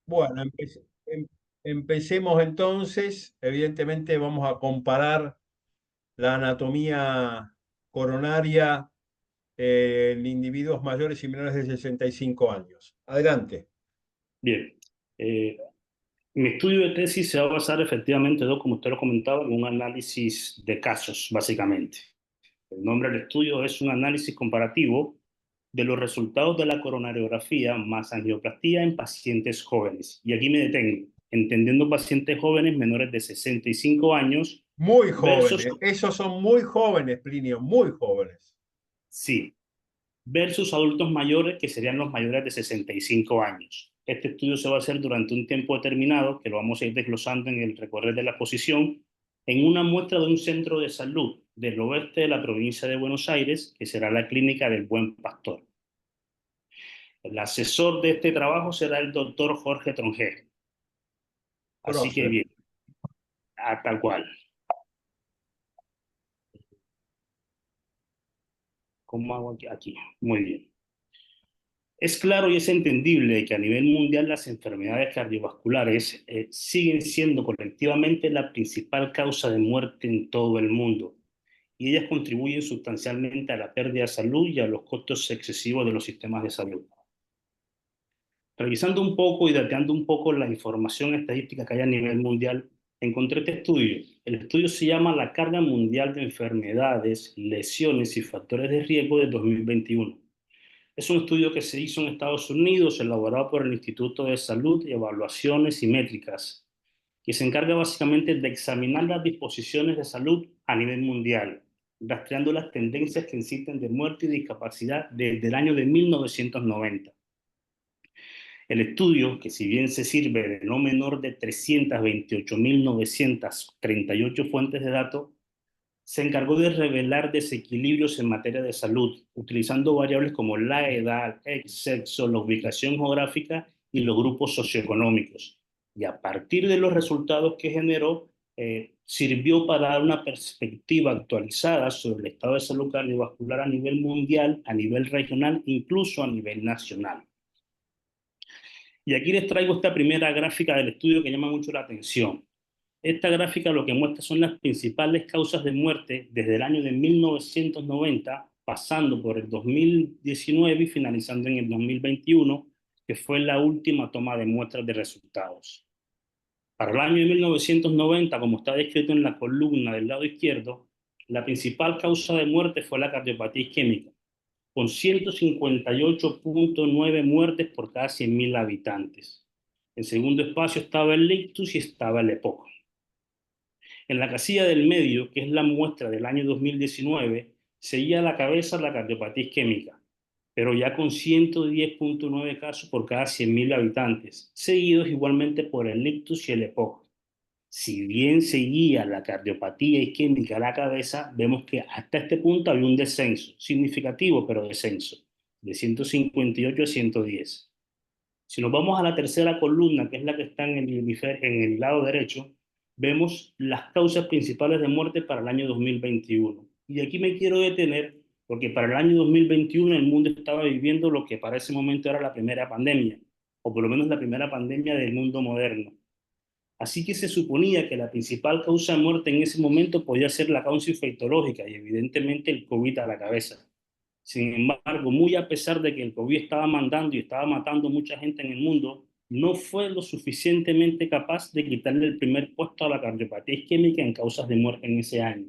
Bueno, empecemos entonces. Evidentemente vamos a comparar la anatomía coronaria en individuos mayores y menores de 65 años. Adelante. Bien, eh, mi estudio de tesis se va a basar efectivamente, como usted lo comentaba, en un análisis de casos, básicamente. El nombre del estudio es un análisis comparativo de los resultados de la coronariografía más angioplastía en pacientes jóvenes. Y aquí me detengo, entendiendo pacientes jóvenes menores de 65 años Muy versus, jóvenes. Esos son muy jóvenes, Plinio, muy jóvenes. sí, versus adultos mayores, que serían los mayores de 65 años. Este estudio se va a hacer durante un tiempo determinado, que lo vamos a ir desglosando en el recorrer de la exposición, en una muestra de un centro de salud del oeste de la provincia de Buenos Aires, que será la Clínica del Buen Pastor. El asesor de este trabajo será el doctor Jorge Tronjer. Así que Prócer. bien, a tal cual. ¿Cómo hago aquí? Aquí, muy bien. Es claro y es entendible que a nivel mundial las enfermedades cardiovasculares siguen siendo colectivamente la principal causa de muerte en todo el mundo y ellas contribuyen sustancialmente a la pérdida de salud y a los costos excesivos de los sistemas de salud. Revisando un poco y dateando un poco la información estadística que hay a nivel mundial, encontré este estudio. El estudio se llama La carga mundial de enfermedades, lesiones y factores de riesgo de 2021. Es un estudio que se hizo en Estados Unidos, elaborado por el Instituto de Salud y Evaluaciones y Métricas, que se encarga básicamente de examinar las disposiciones de salud a nivel mundial, rastreando las tendencias que inciten de muerte y discapacidad desde el año de 1990. El estudio, que si bien se sirve de no menor de 328.938 fuentes de datos, se encargó de revelar desequilibrios en materia de salud, utilizando variables como la edad, el sexo, la ubicación geográfica y los grupos socioeconómicos. Y a partir de los resultados que generó, sirvió para dar una perspectiva actualizada sobre el estado de salud cardiovascular a nivel mundial, a nivel regional, incluso a nivel nacional. Y aquí les traigo esta primera gráfica del estudio que llama mucho la atención. Esta gráfica lo que muestra son las principales causas de muerte desde el año de 1990, pasando por el 2019 y finalizando en el 2021, que fue la última toma de muestras de resultados. Para el año de 1990, como está descrito en la columna del lado izquierdo, la principal causa de muerte fue la cardiopatía isquémica, con 158.9 muertes por cada 100.000 habitantes. En segundo espacio estaba el ictus y estaba el EPOC. En la casilla del medio, que es la muestra del año 2019, seguía a la cabeza la cardiopatía isquémica, pero ya con 110.9 casos por cada 100.000 habitantes, seguidos igualmente por el ictus y el EPOC. Si bien seguía la cardiopatía isquémica a la cabeza, vemos que hasta este punto había un descenso, significativo, pero descenso, de 158 a 110. Si nos vamos a la tercera columna, que es la que está en el lado derecho, vemos las causas principales de muerte para el año 2021. Y aquí me quiero detener porque para el año 2021 el mundo estaba viviendo lo que para ese momento era la primera pandemia, o por lo menos la primera pandemia del mundo moderno. Así que se suponía que la principal causa de muerte en ese momento podía ser la causa infectológica y evidentemente el COVID a la cabeza. Sin embargo, muy a pesar de que el COVID estaba mandando y estaba matando mucha gente en el mundo, no fue lo suficientemente capaz de quitarle el primer puesto a la cardiopatía isquémica en causas de muerte en ese año.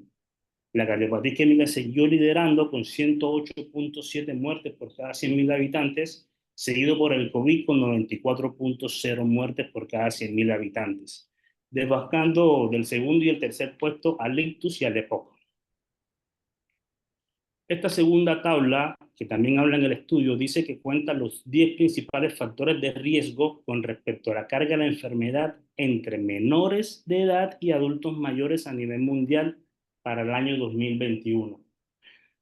La cardiopatía isquémica siguió liderando con 108.7 muertes por cada 100.000 habitantes, seguido por el COVID con 94.0 muertes por cada 100.000 habitantes, desbancando del segundo y el tercer puesto al ictus y al EPOC. Esta segunda tabla, que también habla en el estudio, dice que cuenta los 10 principales factores de riesgo con respecto a la carga de la enfermedad entre menores de edad y adultos mayores a nivel mundial para el año 2021.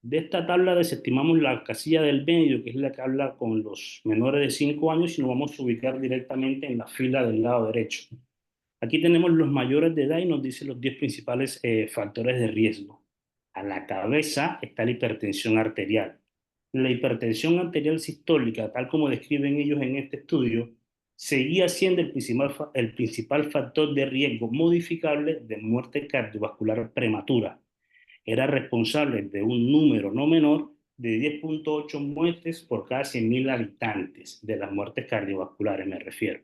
De esta tabla desestimamos la casilla del medio, que es la que habla con los menores de 5 años, y nos vamos a ubicar directamente en la fila del lado derecho. Aquí tenemos los mayores de edad y nos dice los 10 principales factores de riesgo. A la cabeza está la hipertensión arterial. La hipertensión arterial sistólica, tal como describen ellos en este estudio, seguía siendo el principal factor de riesgo modificable de muerte cardiovascular prematura. Era responsable de un número no menor de 10,8 muertes por cada 100.000 habitantes, de las muertes cardiovasculares me refiero.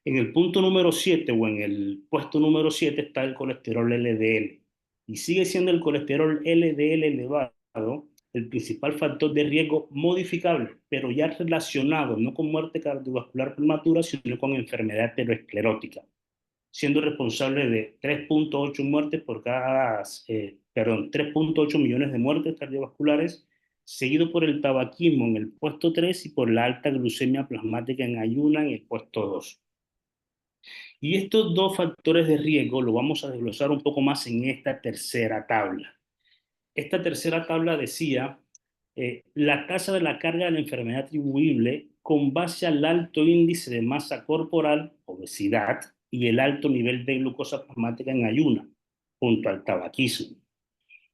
En el punto número 7 o en el puesto número 7 está el colesterol LDL y sigue siendo el colesterol LDL elevado el principal factor de riesgo modificable, pero ya relacionado no con muerte cardiovascular prematura, sino con enfermedad aterosclerótica, siendo responsable de 3,8 muertes por cada, 3,8 millones de muertes cardiovasculares, seguido por el tabaquismo en el puesto 3 y por la alta glucemia plasmática en ayuna en el puesto 2. Y estos dos factores de riesgo lo vamos a desglosar un poco más en esta tercera tabla. Esta tercera tabla decía la tasa de la carga de la enfermedad atribuible con base al alto índice de masa corporal, obesidad, y el alto nivel de glucosa plasmática en ayuna, junto al tabaquismo.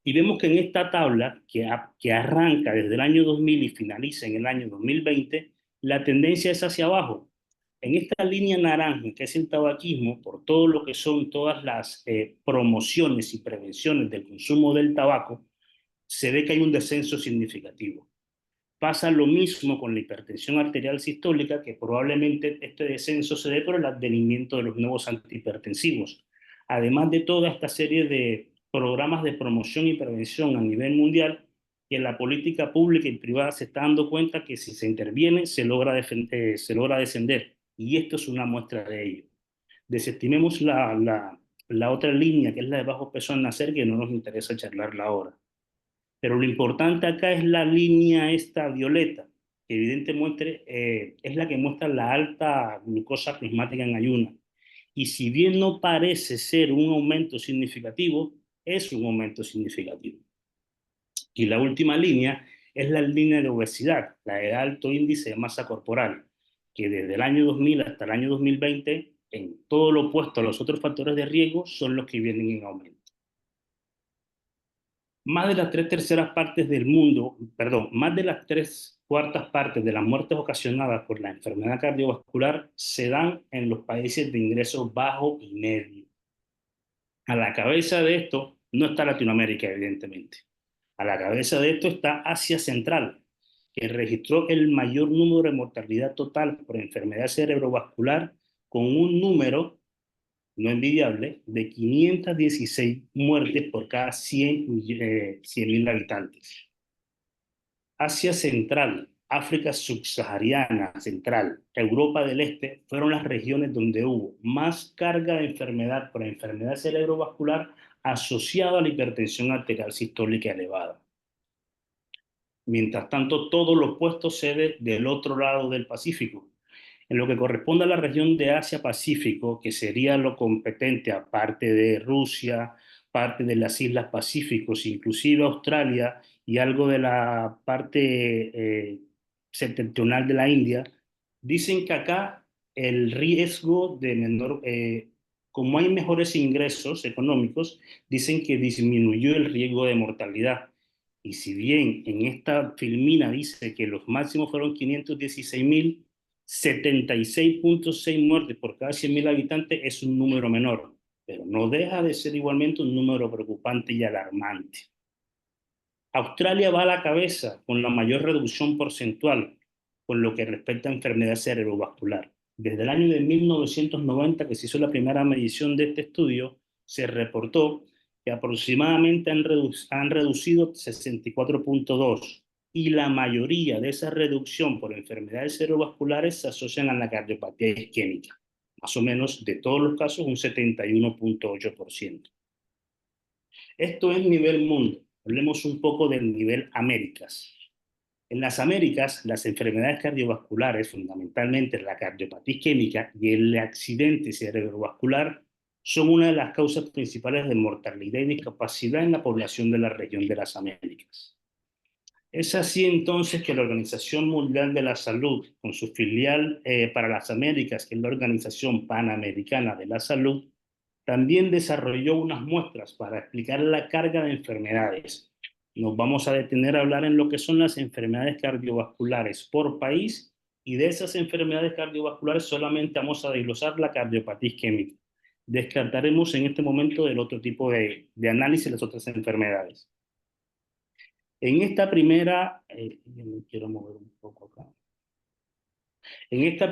Y vemos que en esta tabla, que arranca desde el año 2000 y finaliza en el año 2020, la tendencia es hacia abajo. En esta línea naranja, que es el tabaquismo, por todo lo que son todas las promociones y prevenciones del consumo del tabaco, se ve que hay un descenso significativo. Pasa lo mismo con la hipertensión arterial sistólica, que probablemente este descenso se dé por el advenimiento de los nuevos antihipertensivos. Además de toda esta serie de programas de promoción y prevención a nivel mundial, que en la política pública y privada se está dando cuenta que si se interviene se logra descender. Y esto es una muestra de ello. Desestimemos la otra línea, que es la de bajo peso al nacer, que no nos interesa charlarla ahora. Pero lo importante acá es la línea esta violeta, que evidentemente es la que muestra la alta glucosa plasmática en ayuna. Y si bien no parece ser un aumento significativo, es un aumento significativo. Y la última línea es la línea de obesidad, la de alto índice de masa corporal, que desde el año 2000 hasta el año 2020, en todo lo opuesto a los otros factores de riesgo, son los que vienen en aumento. Más de las 3/3 partes del mundo, perdón, más de las 3/4 partes de las muertes ocasionadas por la enfermedad cardiovascular se dan en los países de ingresos bajo y medio. A la cabeza de esto no está Latinoamérica, evidentemente. A la cabeza de esto está Asia Central, que registró el mayor número de mortalidad total por enfermedad cerebrovascular, con un número no envidiable de 516 muertes por cada 100.000 habitantes. Asia Central, África Subsahariana Central, Europa del Este fueron las regiones donde hubo más carga de enfermedad por enfermedad cerebrovascular asociada a la hipertensión arterial sistólica elevada. Mientras tanto, todo lo opuesto se ve del otro lado del Pacífico. En lo que corresponde a la región de Asia-Pacífico, que sería lo competente aparte de Rusia, parte de las Islas Pacíficos, inclusive Australia y algo de la parte septentrional de la India, dicen que acá el riesgo de menor, como hay mejores ingresos económicos, dicen que disminuyó el riesgo de mortalidad. Y si bien en esta filmina dice que los máximos fueron 516.000, 76,6 muertes por cada 100.000 habitantes es un número menor, pero no deja de ser igualmente un número preocupante y alarmante. Australia va a la cabeza con la mayor reducción porcentual con lo que respecta a enfermedad cerebrovascular. Desde el año de 1990, que se hizo la primera medición de este estudio, se reportó que aproximadamente han reducido 64,2, y la mayoría de esa reducción por enfermedades cerebrovasculares se asocian a la cardiopatía isquémica, más o menos de todos los casos un 71,8%. Esto es nivel mundo. Hablemos un poco del nivel Américas. En las Américas, las enfermedades cardiovasculares, fundamentalmente la cardiopatía isquémica y el accidente cerebrovascular, son una de las causas principales de mortalidad y discapacidad en la población de la región de las Américas. Es así entonces que la Organización Mundial de la Salud, con su filial para las Américas, que es la Organización Panamericana de la Salud, también desarrolló unas muestras para explicar la carga de enfermedades. Nos vamos a detener a hablar en lo que son las enfermedades cardiovasculares por país Y de esas enfermedades cardiovasculares solamente vamos a desglosar la cardiopatía isquémica. Descartaremos en este momento el otro tipo de análisis, las otras enfermedades. En esta primera, me quiero mover un poco acá. En este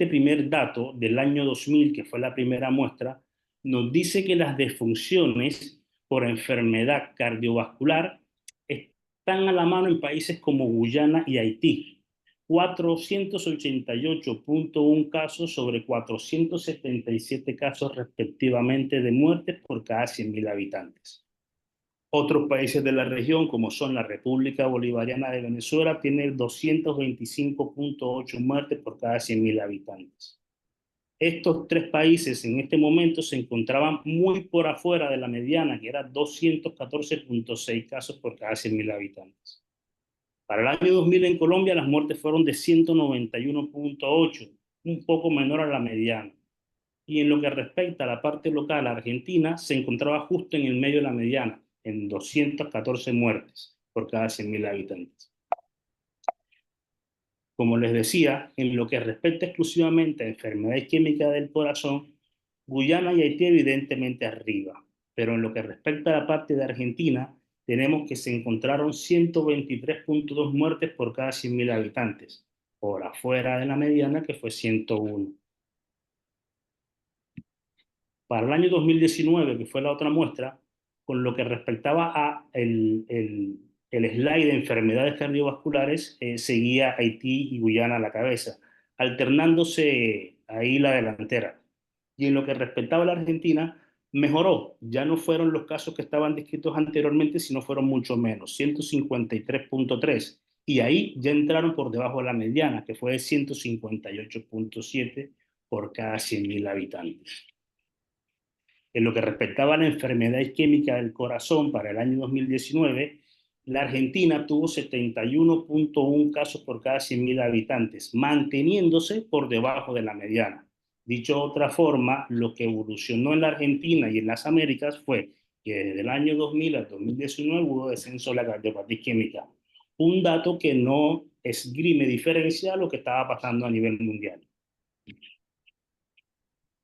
primer dato del año 2000, que fue la primera muestra, nos dice que las defunciones por enfermedad cardiovascular están a la mano en países como Guyana y Haití. 488.1 casos sobre 477 casos respectivamente de muertes por cada 100.000 habitantes. Otros países de la región, como son la República Bolivariana de Venezuela, tienen 225.8 muertes por cada 100.000 habitantes. Estos tres países en este momento se encontraban muy por afuera de la mediana, que era 214.6 casos por cada 100.000 habitantes. Para el año 2000 en Colombia las muertes fueron de 191.8, un poco menor a la mediana. Y en lo que respecta a la parte local, Argentina se encontraba justo en el medio de la mediana, en 214 muertes por cada 100.000 habitantes. Como les decía, en lo que respecta exclusivamente a enfermedad isquémica del corazón, Guyana y Haití evidentemente arriba, pero en lo que respecta a la parte de Argentina, tenemos que se encontraron 123.2 muertes por cada 100.000 habitantes, por afuera de la mediana que fue 101. Para el año 2019, que fue la otra muestra, con lo que respectaba a el slide de enfermedades cardiovasculares, seguía Haití y Guyana a la cabeza, alternándose ahí la delantera. Y en lo que respectaba a la Argentina, mejoró. Ya no fueron los casos que estaban descritos anteriormente, sino fueron mucho menos, 153.3. Y ahí ya entraron por debajo de la mediana, que fue de 158.7 por cada 100.000 habitantes. En lo que respectaba a la enfermedad isquémica del corazón para el año 2019, la Argentina tuvo 71.1 casos por cada 100.000 habitantes, manteniéndose por debajo de la mediana. Dicho de otra forma, lo que evolucionó en la Argentina y en las Américas fue que desde el año 2000 al 2019 hubo descenso de la cardiopatía isquémica. Un dato que no esgrime diferencia a lo que estaba pasando a nivel mundial.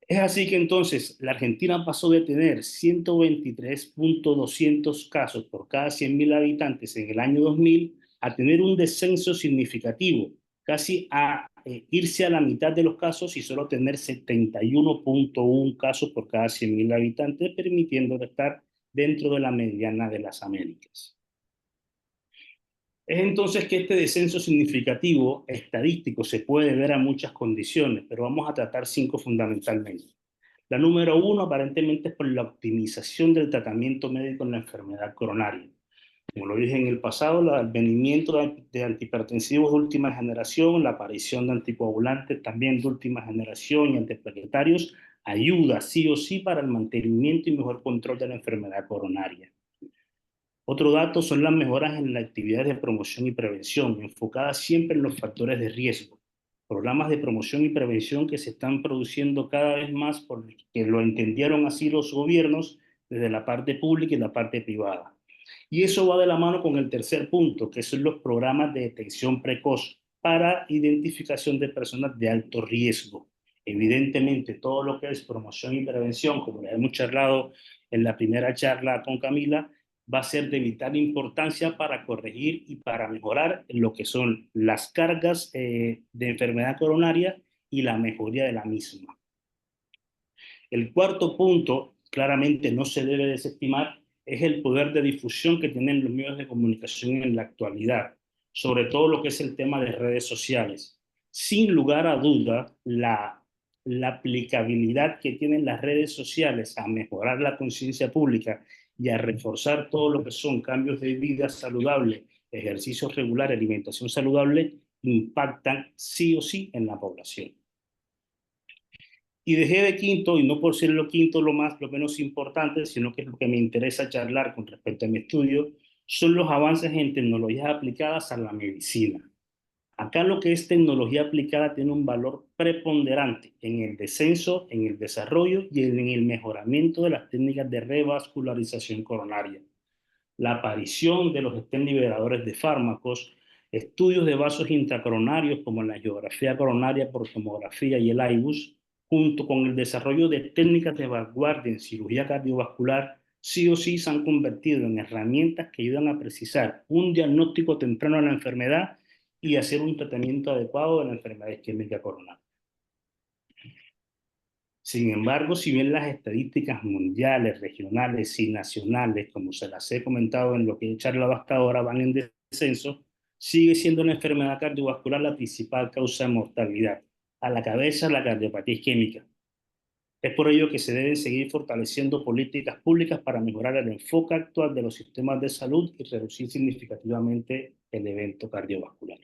Es así que entonces la Argentina pasó de tener 123.200 casos por cada 100.000 habitantes en el año 2000 a tener un descenso significativo, casi a irse a la mitad de los casos y solo tener 71.1 casos por cada 100.000 habitantes, permitiendo estar dentro de la mediana de las Américas. Es entonces que este descenso significativo estadístico se puede ver a muchas condiciones, pero vamos a tratar 5 fundamentalmente. La número 1 aparentemente es por la optimización del tratamiento médico en la enfermedad coronaria. Como lo dije en el pasado, el advenimiento de antihipertensivos de última generación, la aparición de anticoagulantes también de última generación y antiplaquetarios ayuda sí o sí para el mantenimiento y mejor control de la enfermedad coronaria. Otro dato son las mejoras en las actividades de promoción y prevención, enfocadas siempre en los factores de riesgo. Programas de promoción y prevención que se están produciendo cada vez más porque lo entendieron así los gobiernos desde la parte pública y la parte privada. Y eso va de la mano con el tercer punto, que son los programas de detección precoz para identificación de personas de alto riesgo. Evidentemente, todo lo que es promoción y prevención, como le hemos charlado en la primera charla con Camila, va a ser de vital importancia para corregir y para mejorar lo que son las cargas de enfermedad coronaria y la mejoría de la misma. El cuarto punto, claramente no se debe desestimar, es el poder de difusión que tienen los medios de comunicación en la actualidad, sobre todo lo que es el tema de redes sociales. Sin lugar a duda, la aplicabilidad que tienen las redes sociales a mejorar la conciencia pública y a reforzar todo lo que son cambios de vida saludable, ejercicios regulares, alimentación saludable, impactan sí o sí en la población. Y dejé de quinto, y no por ser lo quinto lo menos importante, sino que es lo que me interesa charlar con respecto a mi estudio, son los avances en tecnologías aplicadas a la medicina. Acá lo que es tecnología aplicada tiene un valor preponderante en el descenso, en el desarrollo y en el mejoramiento de las técnicas de revascularización coronaria. La aparición de los stent liberadores de fármacos, Estudios de vasos intracoronarios como la angiografía coronaria por tomografía y el IBUS, junto con el desarrollo de técnicas de vanguardia en cirugía cardiovascular, sí o sí se han convertido en herramientas que ayudan a precisar un diagnóstico temprano de la enfermedad y hacer un tratamiento adecuado de la enfermedad isquémica coronaria. Sin embargo, si bien las estadísticas mundiales, regionales y nacionales, como se las he comentado en lo que he charlado hasta ahora, van en descenso, sigue siendo la enfermedad cardiovascular la principal causa de mortalidad. A la cabeza, la cardiopatía isquémica. Es por ello que se deben seguir fortaleciendo políticas públicas para mejorar el enfoque actual de los sistemas de salud y reducir significativamente el evento cardiovascular.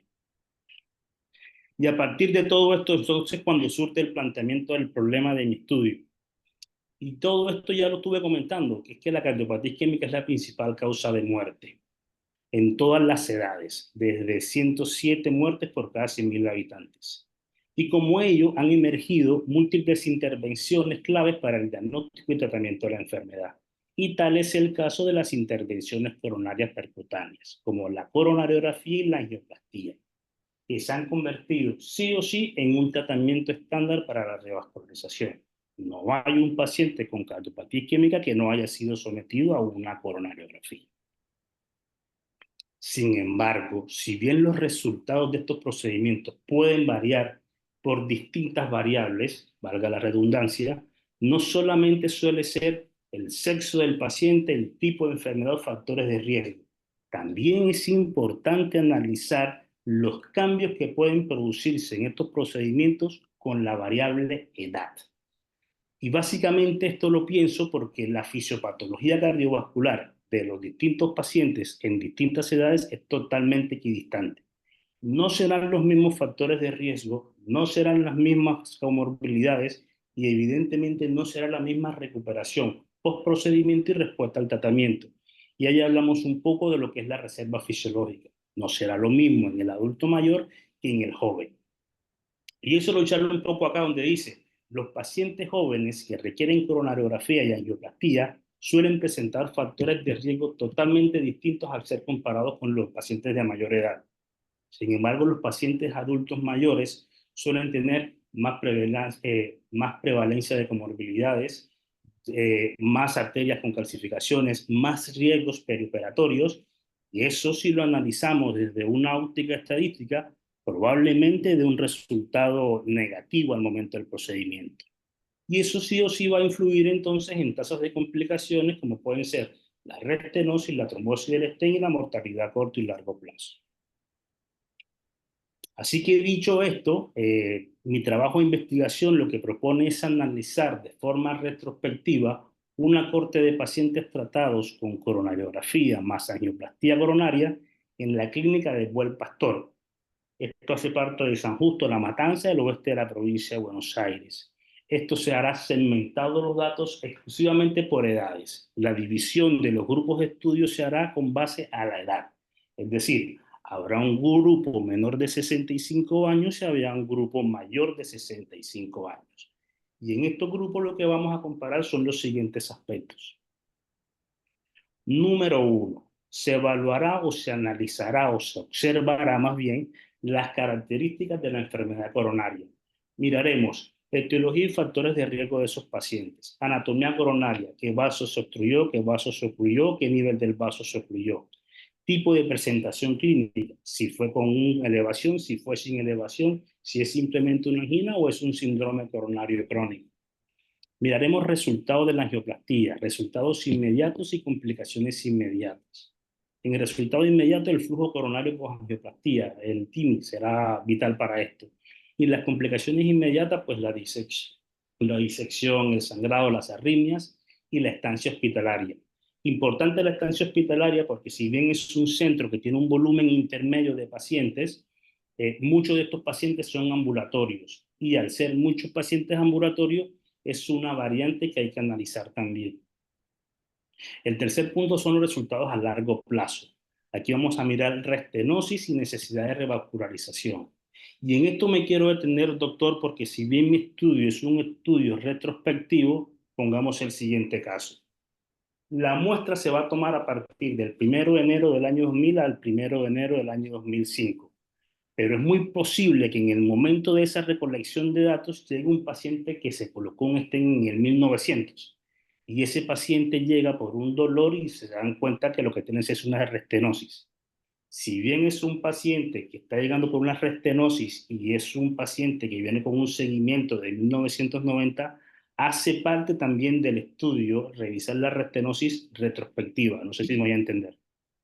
Y a partir de todo esto, entonces, cuando surge el planteamiento del problema de mi estudio. Y todo esto ya lo estuve comentando, que es que la cardiopatía isquémica es la principal causa de muerte en todas las edades, desde 107 muertes por cada 100.000 habitantes. Y como ello, han emergido múltiples intervenciones claves para el diagnóstico y tratamiento de la enfermedad. Y tal es el caso de las intervenciones coronarias percutáneas, como la coronariografía y la angioplastía, que se han convertido sí o sí en un tratamiento estándar para la revascularización. No hay un paciente con cardiopatía isquémica que no haya sido sometido a una coronariografía. Sin embargo, si bien los resultados de estos procedimientos pueden variar por distintas variables, valga la redundancia, no solamente suele ser el sexo del paciente, el tipo de enfermedad o factores de riesgo. También es importante analizar los cambios que pueden producirse en estos procedimientos con la variable edad. Y básicamente esto lo pienso porque la fisiopatología cardiovascular de los distintos pacientes en distintas edades es totalmente equidistante. No serán los mismos factores de riesgo, no serán las mismas comorbilidades y evidentemente no será la misma recuperación post procedimiento y respuesta al tratamiento. Y ahí hablamos un poco de lo que es la reserva fisiológica. No será lo mismo en el adulto mayor que en el joven. Y eso lo charlo un poco acá donde dice, los pacientes jóvenes que requieren coronariografía y angioplastía suelen presentar factores de riesgo totalmente distintos al ser comparados con los pacientes de mayor edad. Sin embargo, los pacientes adultos mayores suelen tener más prevalencia de comorbilidades, más arterias con calcificaciones, más riesgos perioperatorios, y eso si lo analizamos desde una óptica estadística, probablemente de un resultado negativo al momento del procedimiento. Y eso sí o sí va a influir entonces en tasas de complicaciones como pueden ser la restenosis, la trombosis del stent y la mortalidad a corto y largo plazo. Así que dicho esto, mi trabajo de investigación lo que propone es analizar de forma retrospectiva una corte de pacientes tratados con coronariografía más angioplastía coronaria en la clínica de Buen Pastor. Esto hace parte de San Justo, La Matanza, del oeste de la provincia de Buenos Aires. Esto se hará segmentado los datos exclusivamente por edades. La división de los grupos de estudio se hará con base a la edad. Es decir, habrá un grupo menor de 65 años y habrá un grupo mayor de 65 años. Y en estos grupos lo que vamos a comparar son los siguientes aspectos. Número uno, se evaluará o se analizará o se observará más bien las características de la enfermedad coronaria. Miraremos etiología y factores de riesgo de esos pacientes, anatomía coronaria, qué vaso se obstruyó, qué vaso se ocluyó, qué nivel del vaso se ocluyó, tipo de presentación clínica, si fue con elevación, si fue sin elevación, si es simplemente una angina o es un síndrome coronario crónico. Miraremos resultados de la angioplastía, resultados inmediatos y complicaciones inmediatas. En el resultado inmediato, el flujo coronario con angioplastía, el TIMI, será vital para esto. Y las complicaciones inmediatas, pues la disección, el sangrado, las arritmias y la estancia hospitalaria. Importante la estancia hospitalaria porque si bien es un centro que tiene un volumen intermedio de pacientes, muchos de estos pacientes son ambulatorios. Y al ser muchos pacientes ambulatorios, es una variante que hay que analizar también. El tercer punto son los resultados a largo plazo. Aquí vamos a mirar restenosis y necesidad de revascularización. Y en esto me quiero detener, doctor, porque si bien mi estudio es un estudio retrospectivo, pongamos el siguiente caso. La muestra se va a tomar a partir del 1 de enero del año 2000 al 1 de enero del año 2005. Pero es muy posible que en el momento de esa recolección de datos llegue un paciente que se colocó un stent en el 1900 y ese paciente llega por un dolor y se dan cuenta que lo que tienes es una restenosis. Si bien es un paciente que está llegando por una restenosis y es un paciente que viene con un seguimiento de 1990, hace parte también del estudio revisar la restenosis retrospectiva. No sé si me voy a entender.